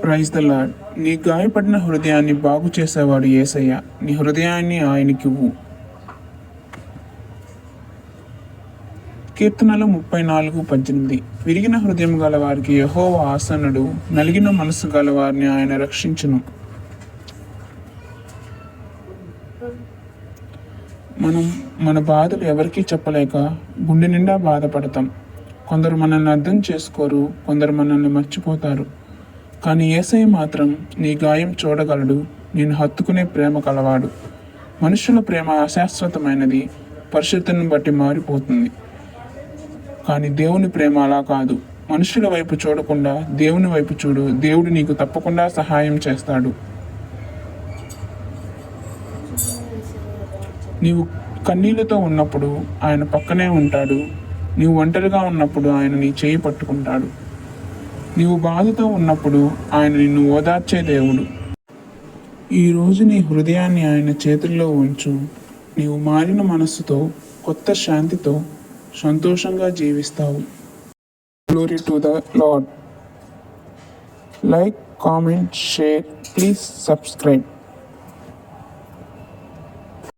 Praise the lord. నీ గాయపడిన హృదయాన్ని బాగు చేసేవాడు యేసయ్య. నీ హృదయాన్ని ఆయనకివ్వు. కీర్తనలు 34:18. విరిగిన హృదయం గల వారికి యెహోవా ఆసన్నుడు, నలిగిన మనసు గల వారిని ఆయన రక్షించును. మనం మన బాధలు ఎవరికీ చెప్పలేక గుండె నిండా బాధపడతాం. కొందరు మనల్ని అర్థం చేసుకోరు, కొందరు మనల్ని మర్చిపోతారు. కానీ యేసయ్య మాత్రం నీ గాయం చూడగలడు, నేను హత్తుకునే ప్రేమ కలవాడు. మనుషుల ప్రేమ అశాశ్వతమైనది, పరిస్థితులను బట్టి మారిపోతుంది. కానీ దేవుని ప్రేమ అలా కాదు. మనుషుల వైపు చూడకుండా దేవుని వైపు చూడు, దేవుడు నీకు తప్పకుండా సహాయం చేస్తాడు. నీవు కన్నీళ్లతో ఉన్నప్పుడు ఆయన పక్కనే ఉంటాడు. నీవు ఒంటరిగా ఉన్నప్పుడు ఆయన నీ చేయి పట్టుకుంటాడు. నీవు బాధతో ఉన్నప్పుడు ఆయన నిన్ను ఓదార్చే దేవుడు. ఈరోజు నీ హృదయాన్ని ఆయన చేతుల్లో ఉంచు. నీవు మారిన మనస్సుతో, కొత్త శాంతితో సంతోషంగా జీవిస్తావు. Glory to the Lord. Like, comment, share, please subscribe.